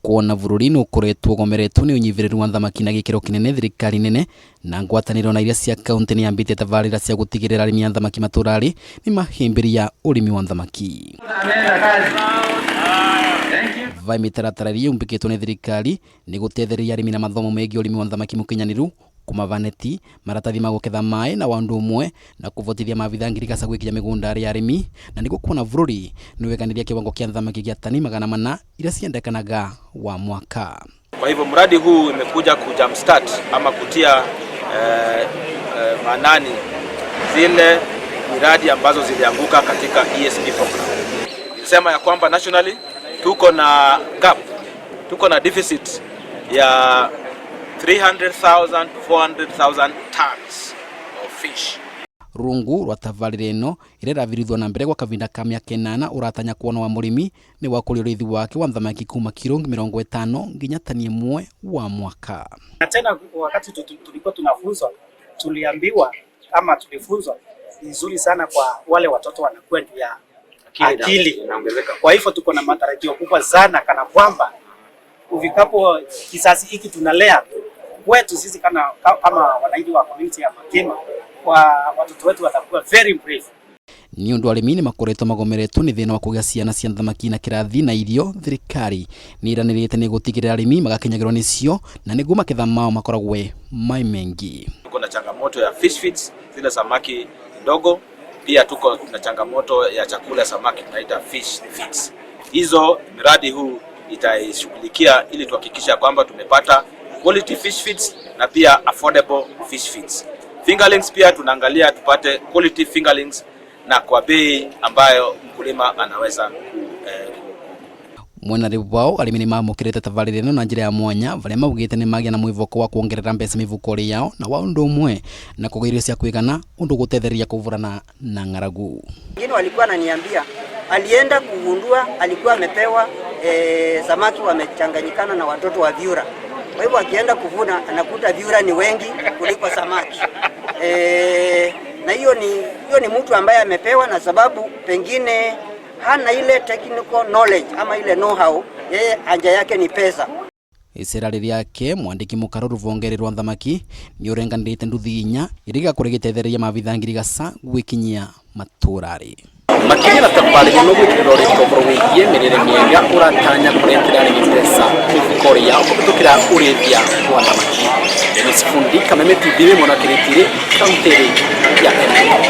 Kuona bururi niukoretwo ugumiirwo ni unyiviriru wa thamaki na gikiro kinene thirikari nene na ngwataniro na iria cia kaunti niyambitie tabarira cia gutigirira arimi a thamaki matura-ini nimahimbiria urimi wa thamaki. Vai mitaratara iria yumbikitwo ni thirikari ni gutethereria arimi na mathomo megie urimi wa thamaki mukinyaniru, kumavaneti maratathi ma guketha mai na undu umwe na kuvotithia Maabitha ngirigaca gwikinya migunda ya arimi na niguo kuona bururi ni weganiria kiwango kia thamaki kia tani 400 iria ciendekanaga wa mwaka. Kwa hivyo mradi huu imekuja jumpstart ama kutia manani zile miradi ambazo zilianguka katika ESP program. Nilisema ya kwamba nationally tuko na gap, tuko na deficit ya 300,000 to 400,000 tons of fish. Rungu rwa tabarira ino iravirithwo na mbere kwa kavinda ka miaka 8 uratanya kuona wa murimi ni wa kurithi wake wa thamaki kuuma kilo 50 nginya tani 1 wa mwaka. Na tena wakati tulikuwa tunafunzwa tuliambiwa ama tulifunzwa nzuri sana kwa wale watoto wanakuwa ndio ya akili inaongezeka. Kwa hivyo tuko na matarajio kubwa sana kana kwamba ufikapo kisasi hiki tunalea wetu sisi kama wananchi wa community ya Makema kwa watoto wetu watakuwa very brave. Ni undu arimi ni makoretwo magomeretwo ni thina wa kugia ciana cia thamaki na kirathi na irio. Thirikari ni iranirite ni gutigirira arimi magakinyagirwo nicio na niguo maketha mao makoragwo mai mengi. Tuko na changamoto ya fish feeds, zile samaki ndogo. Pia tuko na changamoto ya chakula ya samaki tunaita fish feeds. Hizo miradi huu itaishughulikia ili tuhakikisha kwamba tumepata quality fish feeds na pia affordable fish feeds. Fingerlings pia tunaangalia tupate quality fingerlings na kwa bei ambayo mkulima anaweza mwena ribao arimi ni mamukirite tabarira ino na njira ya mwanya varia maugite ni magia na mwivoko wa kuongerera mbeca mivukori yao na wa undu umwe na kugirio cia kwigana undu gutethereria kuvurana na ngaragu. Wengine walikuwa ananiambia alienda kugundua alikuwa amepewa samaki wamechanganyikana na watoto wa vyura. Kwa hivyo akienda kuvuna anakuta vyura ni wengi kuliko samaki. Na hiyo ni mtu ambaye amepewa na sababu pengine hana ile technical knowledge ama ile know-how, yeye anja yake ni pesa. Iserari yake mwandiki mukaro ruvongererwa thamaki ni urenganirite nduthi inya iriga kuregitethereria Maabitha ngirigaca gwikinyia matura-ini. Makiriunga tabarira no gikiro rikoborwigie mirire miega uratanya kurentera arimi pesa mivukori yao kutukira urithia wa thamaki. Ni sifundi kameme TV mona kiritire kaunti-ini ya Embu.